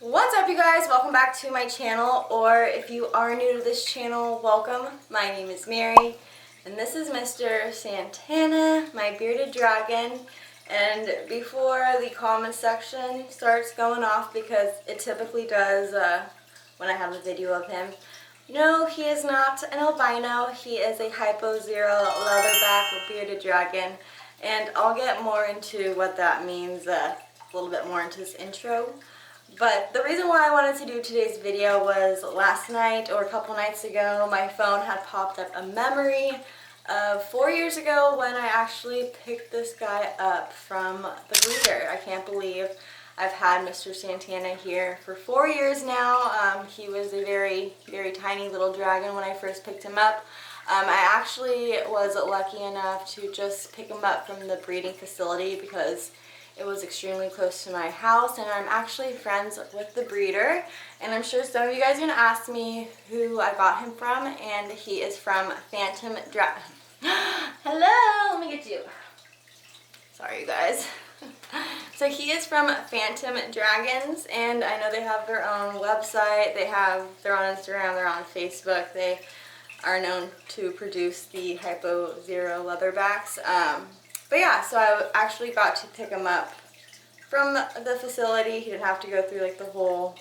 What's up, you guys? Welcome back to my channel, or if you are new to this channel, welcome. My name is Mary, and this is Mr. Santana, my bearded dragon. And before the comment section starts going off, because it typically does when I have a video of him, no, he is not an albino. He is a hypo zero leatherback bearded dragon, and I'll get more into what that means a little bit more into this intro. But the reason why I wanted to do today's video was last night or a couple nights ago, my phone had popped up a memory of 4 years ago when I actually picked this guy up from the breeder. I can't believe I've had Mr. Santana here for 4 years now. He was a very, very tiny little dragon when I first picked him up. I actually was lucky enough to just pick him up from the breeding facility because it was extremely close to my house, and I'm actually friends with the breeder, and I'm sure some of you guys are going to ask me who I got him from, and he is from Phantom Dragon. Hello, let me get you. Sorry, you guys. So he is from Phantom Dragons, and I know they have their own website, they're on Instagram, they're on Facebook, they are known to produce the Hypo Zero leatherbacks. But yeah, so I actually got to pick him up from the facility. He didn't have to go through like the whole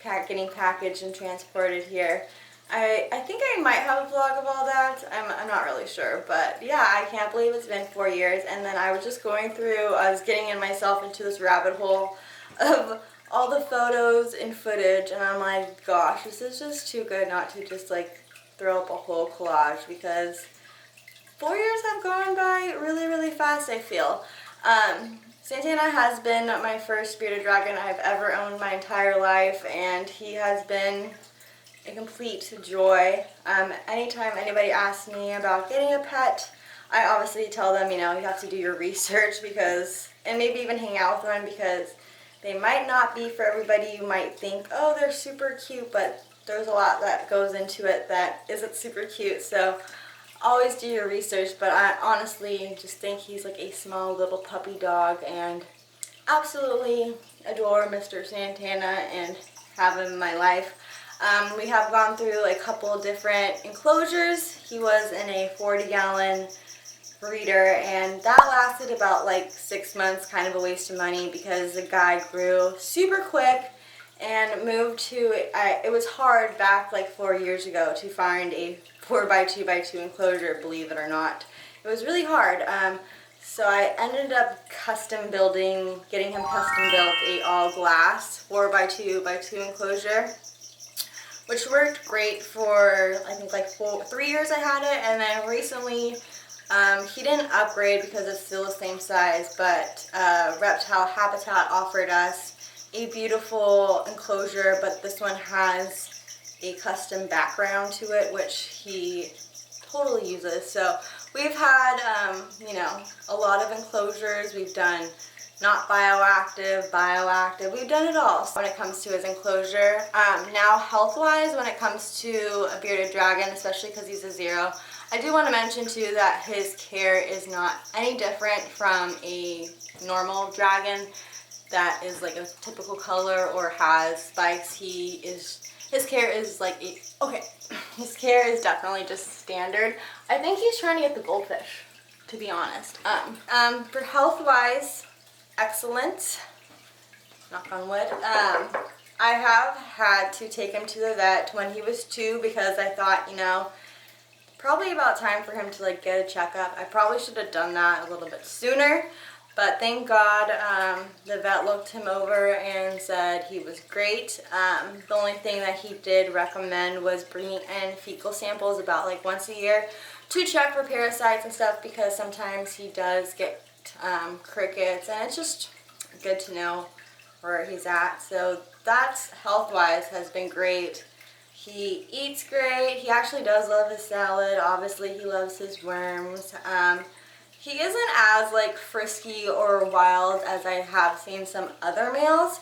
getting packaged and transported here. I think I might have a vlog of all that. I'm not really sure, but yeah, I can't believe it's been 4 years. And then I was just going through, I was getting in myself into this rabbit hole of all the photos and footage, and I'm like, gosh, this is just too good not to just like throw up a whole collage, because 4 years have gone by really, really fast, I feel. Santana has been my first bearded dragon I've ever owned my entire life, and he has been a complete joy. Anytime anybody asks me about getting a pet, I obviously tell them, you know, you have to do your research, because, and maybe even hang out with one, because they might not be for everybody. You might think, oh, they're super cute, but there's a lot that goes into it that isn't super cute. So always do your research, but I honestly just think he's like a small little puppy dog, and absolutely adore Mr. Santana and have him in my life. We have gone through a couple different enclosures. He was in a 40-gallon breeder, and that lasted about like 6 months, kind of a waste of money because the guy grew super quick and moved to, it was hard back like 4 years ago to find a 4x2x2 enclosure, believe it or not. It was really hard. So I ended up getting him custom built a all glass 4x2x2 enclosure, which worked great for I think like 3 years I had it, and then recently he didn't upgrade because it's still the same size, but Reptile Habitat offered us a beautiful enclosure, but this one has a custom background to it, which he totally uses. So we've had, you know, a lot of enclosures. We've done not bioactive, we've done it all when it comes to his enclosure. Now health-wise, when it comes to a bearded dragon, especially because he's a zero, I do want to mention too that his care is not any different from a normal dragon that is like a typical color or has spikes. His care is like, his care is definitely just standard. I think he's trying to get the goldfish, to be honest. For health-wise, excellent, knock on wood. I have had to take him to the vet when he was 2 because I thought, you know, probably about time for him to like get a checkup. I probably should have done that a little bit sooner. But thank God the vet looked him over and said he was great. The only thing that he did recommend was bringing in fecal samples about like once a year to check for parasites and stuff, because sometimes he does get crickets, and it's just good to know where he's at. So that's health-wise has been great. He eats great. He actually does love his salad. Obviously he loves his worms. He isn't as like frisky or wild as I have seen some other males,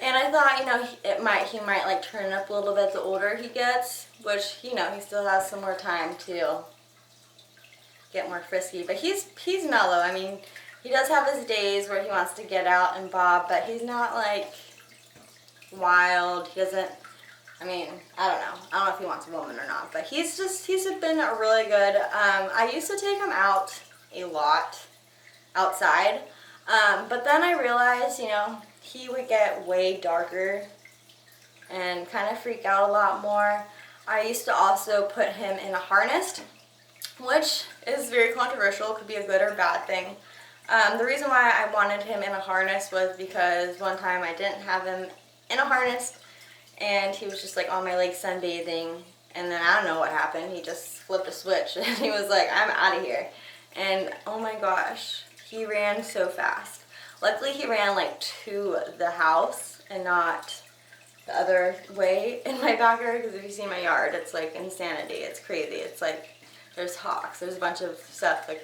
and I thought, you know, he might like turn up a little bit the older he gets, which, you know, he still has some more time to get more frisky. But he's mellow. I mean, he does have his days where he wants to get out and bob, but he's not like wild. He doesn't, I mean, I don't know. I don't know if he wants a woman or not, but he's been a really good, I used to take him out a lot outside, but then I realized, you know, he would get way darker and kind of freak out a lot more. I used to also put him in a harness, which is very controversial. It could be a good or bad thing. The reason why I wanted him in a harness was because one time I didn't have him in a harness and he was just like on my lake sunbathing, and then I don't know what happened. He just flipped a switch and he was like, I'm out of here. And oh my gosh, he ran so fast. Luckily he ran like to the house and not the other way in my backyard, because if you see my yard, it's like insanity. It's crazy. It's like there's hawks, there's a bunch of stuff that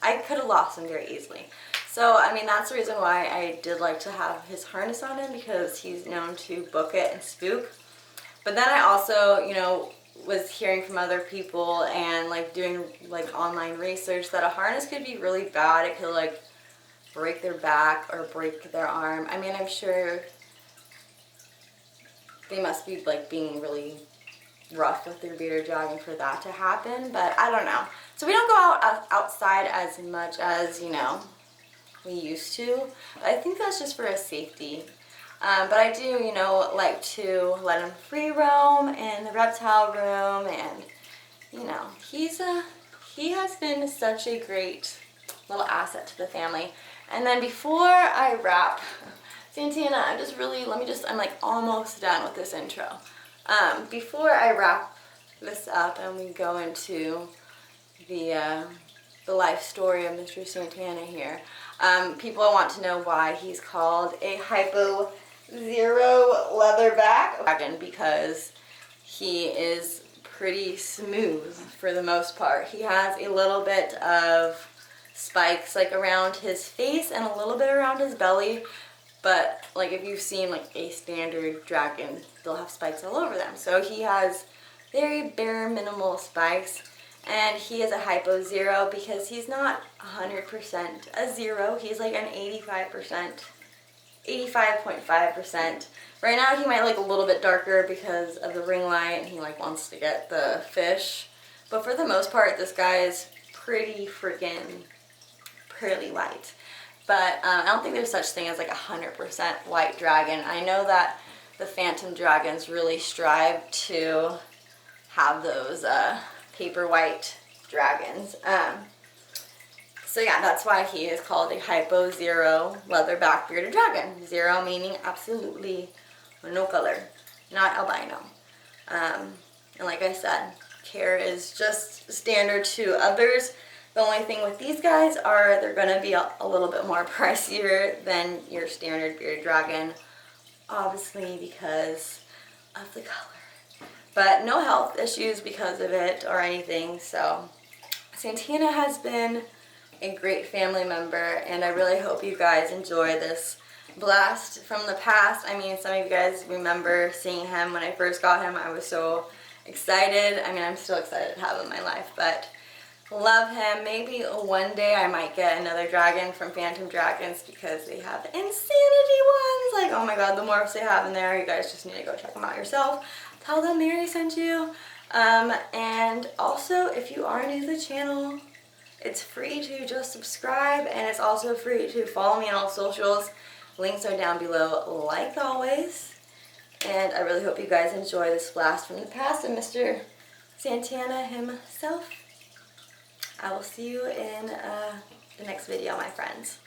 I could have lost him very easily. So, I mean, that's the reason why I did like to have his harness on him, because he's known to book it and spook. But then I also, you know, was hearing from other people and like doing like online research that a harness could be really bad. It could like break their back or break their arm. I mean, I'm sure they must be like being really rough with their bearded dragon for that to happen, but I don't know. So we don't go outside as much as, you know, we used to. But I think that's just for a safety. But I do, you know, like to let him free roam in the reptile room, and you know, he has been such a great little asset to the family. And then before I wrap, Santana, I'm like almost done with this intro. Before I wrap this up and we go into the life story of Mr. Santana here, people want to know why he's called a hypo zero leatherback dragon, because he is pretty smooth for the most part. He has a little bit of spikes like around his face and a little bit around his belly, but like if you've seen like a standard dragon, they'll have spikes all over them. So he has very bare minimal spikes, and he is a hypo zero because he's not 100% a zero. He's like an 85%, 85.5%. Right now he might look a little bit darker because of the ring light and he like wants to get the fish. But for the most part, this guy is pretty freaking pearly white. But I don't think there's such thing as like 100% white dragon. I know that the phantom dragons really strive to have those paper white dragons. So yeah, that's why he is called a hypo zero leatherback bearded dragon. Zero meaning absolutely no color, not albino. And like I said, care is just standard to others. The only thing with these guys are they're going to be a little bit more pricier than your standard bearded dragon, obviously because of the color. But no health issues because of it or anything. So Santana has been a great family member, and I really hope you guys enjoy this blast from the past. I mean, some of you guys remember seeing him when I first got him. I was so excited. I mean, I'm still excited to have him in my life, but love him. Maybe one day I might get another dragon from Phantom Dragons because they have insanity ones. Like, oh my god, the morphs they have in there, you guys just need to go check them out yourself. Tell them Mary sent you. And also, if you are new to the channel, it's free to just subscribe, and it's also free to follow me on all socials. Links are down below, like always. And I really hope you guys enjoy this blast from the past of Mr. Santana himself. I will see you in the next video, my friends.